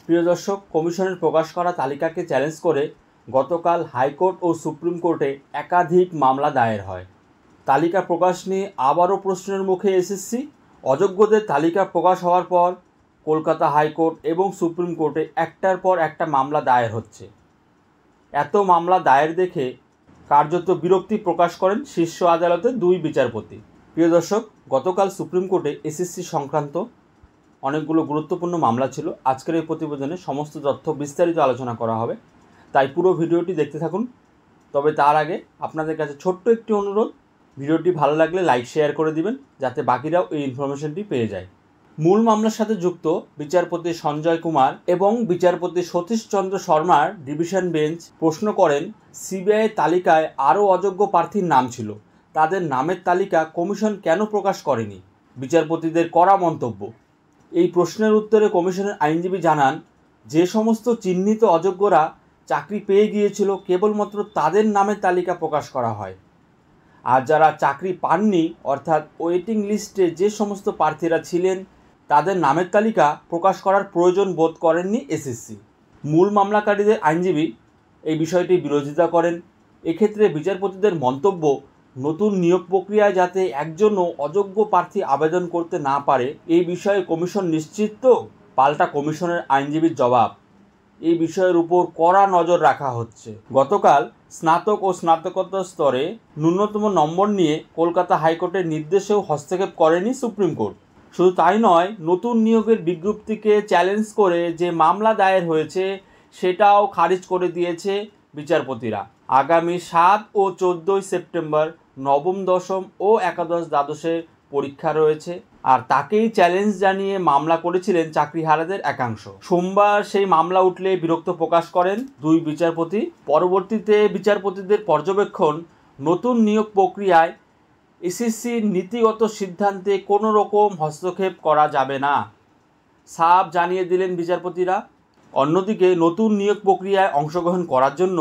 প্রিয় দর্শক, কমিশনের প্রকাশ করা তালিকাকে চ্যালেঞ্জ করে গতকাল হাইকোর্ট ও সুপ্রিম কোর্টে একাধিক মামলা দায়ের হয়। তালিকা প্রকাশ নিয়ে আবারও প্রশ্নের মুখে এসএসসি। অযোগ্যদের তালিকা প্রকাশ হওয়ার পর কলকাতা হাইকোর্ট এবং সুপ্রিম কোর্টে একটার পর একটা মামলা দায়ের হচ্ছে। এত মামলা দায়ের দেখে কার্যত বিরক্তি প্রকাশ করেন শীর্ষ আদালতের দুই বিচারপতি। প্রিয় দর্শক, গতকাল সুপ্রিম কোর্টে এসএসসি সংক্রান্ত অনেকগুলো গুরুত্বপূর্ণ মামলা ছিল। আজকের এই প্রতিবেদনে সমস্ত তথ্য বিস্তারিত আলোচনা করা হবে, তাই পুরো ভিডিওটি দেখতে থাকুন। তবে তার আগে আপনাদের কাছে ছোট্ট একটি অনুরোধ, ভিডিওটি ভালো লাগলে লাইক শেয়ার করে দিবেন, যাতে বাকিরাও এই ইনফরমেশনটি পেয়ে যায়। মূল মামলার সাথে যুক্ত বিচারপতি সঞ্জয় কুমার এবং বিচারপতি সতীশ চন্দ্র শর্মার ডিভিশন বেঞ্চ প্রশ্ন করেন, সিবিআই তালিকায় আরও অযোগ্য প্রার্থীর নাম ছিল, তাদের নামের তালিকা কমিশন কেন প্রকাশ করেনি? বিচারপতিদের কড়া মন্তব্য। এই প্রশ্নের উত্তরে কমিশনের আইনজীবী জানান, যে সমস্ত চিহ্নিত অযোগ্যরা চাকরি পেয়ে গিয়েছিল কেবলমাত্র তাদের নামের তালিকা প্রকাশ করা হয়, আর যারা চাকরি পাননি অর্থাৎ ওয়েটিং লিস্টে যে সমস্ত প্রার্থীরা ছিলেন তাদের নামের তালিকা প্রকাশ করার প্রয়োজন বোধ করেননি এসএসসি। মূল মামলাকারীদের আইনজীবী এই বিষয়টি বিরোধিতা করেন। এক্ষেত্রে বিচারপতিদের মন্তব্য, নতুন নিয়োগ প্রক্রিয়ায় যাতে একজনও অযোগ্য প্রার্থী আবেদন করতে না পারে এই বিষয়ে কমিশন নিশ্চিত তো? পাল্টা কমিশনের আইনজীবীর জবাব, এই বিষয়ের উপর কড়া নজর রাখা হচ্ছে। গতকাল স্নাতক ও স্নাতকোত্তর স্তরে ন্যূনতম নম্বর নিয়ে কলকাতা হাইকোর্টের নির্দেশেও হস্তক্ষেপ করেনি সুপ্রিম কোর্ট। শুধু তাই নয়, নতুন নিয়োগের বিজ্ঞপ্তিকে চ্যালেঞ্জ করে যে মামলা দায়ের হয়েছে সেটাও খারিজ করে দিয়েছে বিচারপতিরা। আগামী 7 ও 14 সেপ্টেম্বর নবম, দশম ও একাদশ দ্বাদশের পরীক্ষা রয়েছে, আর তাকেই চ্যালেঞ্জ জানিয়ে মামলা করেছিলেন চাকরিহারাদের একাংশ। সোমবার সেই মামলা উঠলে বিরক্ত প্রকাশ করেন দুই বিচারপতি। পরবর্তীতে বিচারপতিদের পর্যবেক্ষণ, নতুন নিয়োগ প্রক্রিয়ায় এসএসসির নীতিগত সিদ্ধান্তে কোনো রকম হস্তক্ষেপ করা যাবে না, সাফ জানিয়ে দিলেন বিচারপতিরা। অন্যদিকে নতুন নিয়োগ প্রক্রিয়ায় অংশগ্রহণ করার জন্য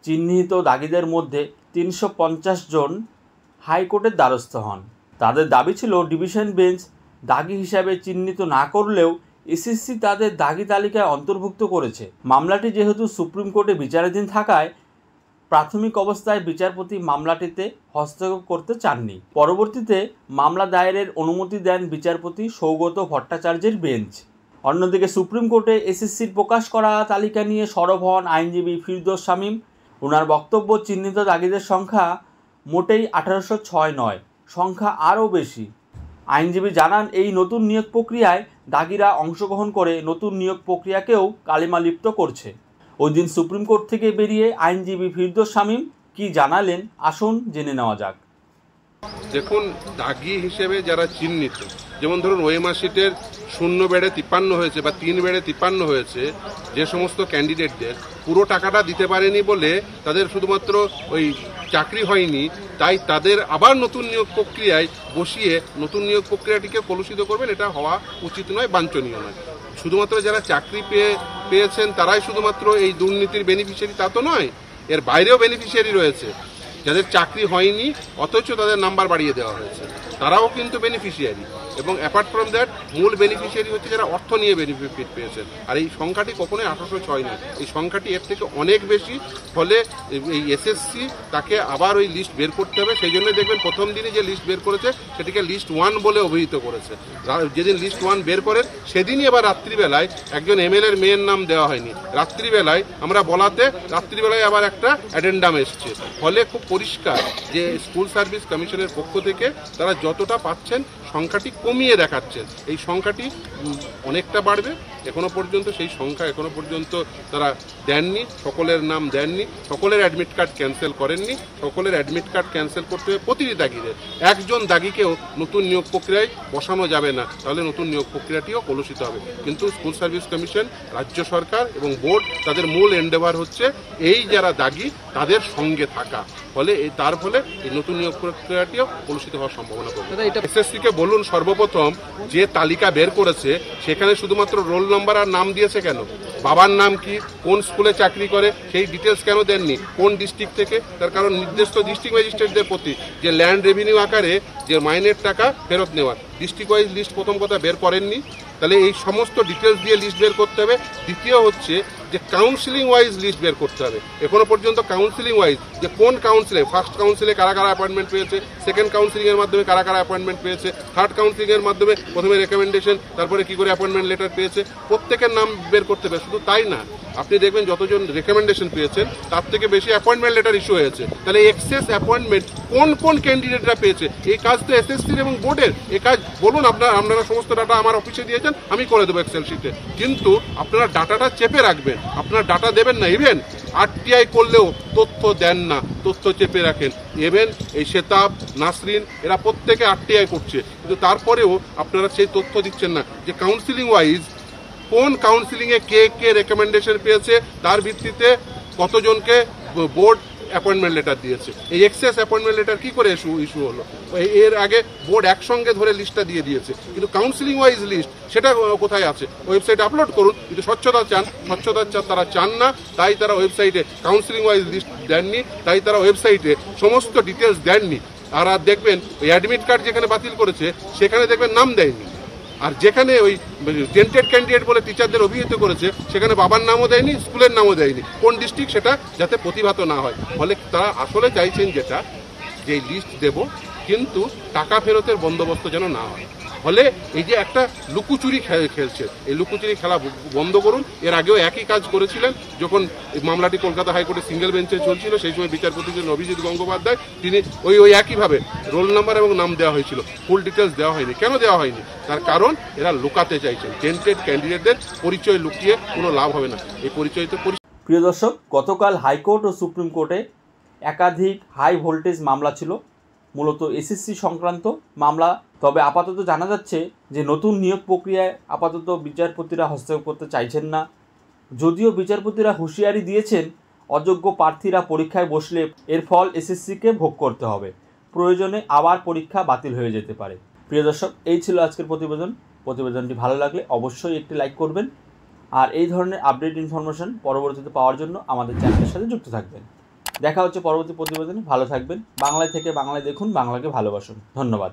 চিহ্নিত দাগিদের মধ্যে 350 জন হাইকোর্টের দ্বারস্থ হন। তাদের দাবি ছিল, ডিভিশন বেঞ্চ দাগি হিসাবে চিহ্নিত না করলেও এসএসসি তাদের দাগি তালিকায় অন্তর্ভুক্ত করেছে। মামলাটি যেহেতু সুপ্রিম কোর্টে বিচারাধীন থাকায় প্রাথমিক অবস্থায় বিচারপতি মামলাটিতে হস্তক্ষেপ করতে চাননি। পরবর্তীতে মামলা দায়েরের অনুমতি দেন বিচারপতি সৌগত ভট্টাচার্যের বেঞ্চ। অন্যদিকে সুপ্রিম কোর্টে এসএসসির প্রকাশ করা তালিকা নিয়ে সরব হন আইনজীবী ফিরদৌস শামীম। ওনার বক্তব্য, চিহ্নিত দাগিদের সংখ্যা মোটেই 1806 নয়, সংখ্যা আরও বেশি। আইনজীবী জানান, এই নতুন নিয়োগ প্রক্রিয়ায় দাগিরা অংশগ্রহণ করে নতুন নিয়োগ প্রক্রিয়াকেও কালিমালিপ্ত করছে। ওই দিন সুপ্রিম কোর্ট থেকে বেরিয়ে আইনজীবী ফিরদৌস শামীম কি জানালেন, আসুন জেনে নেওয়া যাক। দেখুন, দাগি হিসেবে যারা চিহ্নিত, যেমন ধরুন ওএমআর শিটের 0 বেড়ে 53 হয়েছে বা 3 বেড়ে 53 হয়েছে, যে সমস্ত ক্যান্ডিডেটদের পুরো টাকাটা দিতে পারেনি বলে তাদের শুধুমাত্র ওই চাকরি হয়নি, তাই তাদের আবার নতুন নিয়োগ প্রক্রিয়ায় বসিয়ে নতুন নিয়োগ প্রক্রিয়াটিকে কলুষিত করবেন, এটা হওয়া উচিত নয়, বাঞ্ছনীয় নয়। শুধুমাত্র যারা চাকরি পেয়েছেন তারাই শুধুমাত্র এই দুর্নীতির বেনিফিশিয়ারি তা তো নয়, এর বাইরেও বেনিফিশিয়ারি রয়েছে। যাদের চাকরি হয়নি অথচ তাদের নাম্বার বাড়িয়ে দেওয়া হয়েছে, তারাও কিন্তু বেনিফিশিয়ারি। এবং অ্যাপার্ট ফ্রম দ্যাট, মূল বেনিফিশিয়ারি হচ্ছে যারা অর্থ নিয়ে বেনিফিট পেয়েছেন। আর এই সংখ্যাটি কখনোই 1806 নয়, এই সংখ্যাটি এর থেকে অনেক বেশি। ফলে এই এসএসসি তাকে আবার ওই লিস্ট বের করতে হবে। সেই জন্য দেখবেন প্রথম দিনই যে লিস্ট বের করেছে সেটিকে লিস্ট 1 বলে অভিহিত করেছে। যেদিন লিস্ট 1 বের করেন সেদিনই আবার রাত্রিবেলায় একজন এমএলএর মেয়ের নাম দেওয়া হয়নি, রাত্রিবেলায় আমরা বলাতে রাত্রিবেলায় আবার একটা অ্যাডেন্ডাম এসছে। ফলে খুব পরিষ্কার যে স্কুল সার্ভিস কমিশনের পক্ষ থেকে তারা যতটা পাচ্ছেন সংখ্যাটি কমিয়ে দেখাচ্ছেন। এই সংখ্যাটি অনেকটা বাড়বে, এখনো পর্যন্ত সেই সংখ্যা এখনো পর্যন্ত তারা দেননি, সকলের নাম দেননি, সকলের অ্যাডমিট কার্ড ক্যান্সেল করেননি। সকলের অ্যাডমিট কার্ড ক্যান্সেল করতে হবে প্রতিটি দাগিদের। একজন দাগিকেও নতুন নিয়োগ প্রক্রিয়ায় বসানো যাবে না, তাহলে নতুন নিয়োগ প্রক্রিয়াটিও কলুষিত হবে। কিন্তু স্কুল সার্ভিস কমিশন, রাজ্য সরকার এবং বোর্ড, তাদের মূল এন্ডেভার হচ্ছে এই যারা দাগি তাদের সঙ্গে থাকা। ফলে তার ফলে এই নতুন নিয়োগ প্রক্রিয়াটিও কলুষিত হওয়ার সম্ভাবনা করবে। এসএসসিকে বলুন, সর্বপ্রথম যে তালিকা বের করেছে সেখানে শুধুমাত্র রোল নম্বর আর নাম দিয়েছে কেন? বাবার নাম কি, কোন স্কুলে চাকরি করে সেই ডিটেলস কেন দেননি, কোন ডিস্ট্রিক্ট থেকে? তার কারণ নির্দিষ্ট ডিস্ট্রিক্ট ম্যাজিস্ট্রেটদের প্রতি যে ল্যান্ড রেভিনিউ আকারে যে মাইনের টাকা ফেরত নেওয়ার ডিস্ট্রিক্ট ওয়াইজ লিস্ট প্রথম কথা বের করেননি। তাহলে এই সমস্ত ডিটেলস দিয়ে লিস্ট বের করতে হবে। দ্বিতীয় হচ্ছে যে কাউন্সিলিং ওয়াইজ লিস্ট বের করতে হবে। এখনো পর্যন্ত কাউন্সিলিং ওয়াইজ যে কোন কাউন্সিলে, ফার্স্ট কাউন্সিলে কারা কারা অ্যাপয়েন্টমেন্ট পেয়েছে, সেকেন্ড কাউন্সিলিং এর মাধ্যমে কারা কারা অ্যাপয়েন্টমেন্ট পেয়েছে, থার্ড কাউন্সিলিং এর মাধ্যমে প্রথমে রেকমেন্ডেশন, তারপরে কি করে অ্যাপয়েন্টমেন্ট লেটার পেয়েছে, প্রত্যেকের নাম বের করতে হবে। শুধু তাই না, আপনি দেখবেন যতজন রেকমেন্ডেশন পেয়েছেন তার থেকে বেশি অ্যাপয়েন্টমেন্ট লেটার ইস্যু হয়েছে। তাহলে এক্সেস অ্যাপয়েন্টমেন্ট কোন কোন ক্যান্ডিডেটরা পেয়েছে, এই কাজ তো এসএসসির এবং বোর্ডের। এই কাজ বলুন, আপনারা সমস্ত ডাটা আমার অফিসে দিয়েছেন, আমি করে দেবো এক্সেল শিটে, কিন্তু আপনারা ডাটাটা চেপে রাখবেন। আপনারা ডাটা দেবেন না, ইভেন আরটিআই করলেও তথ্য দেন না, তথ্য চেপে রাখেন। ইভেন এই শেতাব, নাসরিন এরা প্রত্যেকে আরটিআই করছে, কিন্তু তারপরেও আপনারা সেই তথ্য দিচ্ছেন না যে কাউন্সিলিং ওয়াইজ কোন কাউন্সিলিংয়ে কে কে রেকমেন্ডেশন পেয়েছে, তার ভিত্তিতে কতজনকে বোর্ড অ্যাপয়েন্টমেন্ট লেটার দিয়েছে। এই এক্সেস অ্যাপয়েন্টমেন্ট লেটার কি করে ইস্যু হলো? এর আগে বোর্ড একসঙ্গে ধরে লিস্টটা দিয়ে দিয়েছে, কিন্তু কাউন্সিলিং ওয়াইজ লিস্ট সেটা কোথায় আছে? ওয়েবসাইটে আপলোড করুন। কিন্তু স্বচ্ছতা তারা চান না, তাই তারা ওয়েবসাইটে কাউন্সিলিং ওয়াইজ লিস্ট দেননি, তাই তারা ওয়েবসাইটে সমস্ত ডিটেলস দেননি। আর দেখবেন ওই অ্যাডমিট কার্ড যেখানে বাতিল করেছে সেখানে দেখবেন নাম দেয়নি, আর যেখানে ওই টেন্টেড ক্যান্ডিডেট বলে টিচারদের অভিহিত করেছে সেখানে বাবার নামও দেয়নি, স্কুলের নামও দেয়নি, কোন ডিস্ট্রিক্ট সেটা, যাতে প্রতিভাত না হয়। ফলে তারা আসলে চাইছেন যেটা, যে লিস্ট দেব কিন্তু টাকা ফেরতের বন্দোবস্ত যেন না হয়। ফলে এই যে একটা লুকোচুরি খেলছে, এই লুকোচুরি খেলা বন্ধ করুন। এর আগেও একই কাজ করেছিলেন, যখন মামলাটি কলকাতা হাইকোর্টে সিঙ্গেল বেঞ্চে চলছিল, সেই সময় বিচারপতি ছিলেন অভিজিৎ গঙ্গোপাধ্যায়। তিনি ওই একইভাবে রোল নাম্বার এবং নাম দেওয়া হয়েছিল, ফুল ডিটেলস দেওয়া হয়নি। কেন দেওয়া হয়নি? তার কারণ এরা লুকাতে চাইছেন। টেন্টেড ক্যান্ডিডেটদের পরিচয় লুকিয়ে কোনো লাভ হবে না। এই পরিচয় তো প্রিয় দর্শক, গতকাল হাইকোর্ট ও সুপ্রিম কোর্টে একাধিক হাই ভোল্টেজ মামলা ছিল, মূলত এসএসসি সংক্রান্ত মামলা। তবে আপাতত জানা যাচ্ছে যে নতুন নিয়োগ প্রক্রিয়ায় আপাতত বিচারপতিরা হস্তক্ষেপ করতে চাইছেন না। যদিও বিচারপতিরা হুঁশিয়ারি দিয়েছেন অযোগ্য প্রার্থীরা পরীক্ষায় বসলে এর ফল এসএসসিকে ভোগ করতে হবে, প্রয়োজনে আবার পরীক্ষা বাতিল হয়ে যেতে পারে। প্রিয় দর্শক, এই ছিল আজকের প্রতিবেদনটি ভালো লাগলে অবশ্যই একটি লাইক করবেন, আর এই ধরনের আপডেট ইনফরমেশন পরবর্তীতে পাওয়ার জন্য আমাদের চ্যানেলের সাথে যুক্ত থাকবেন। দেখা হচ্ছে পরবর্তী প্রতিবেদনে। ভালো থাকবেন। বাংলায় থেকে বাংলায় দেখুন, বাংলাকে ভালোবাসুন। ধন্যবাদ।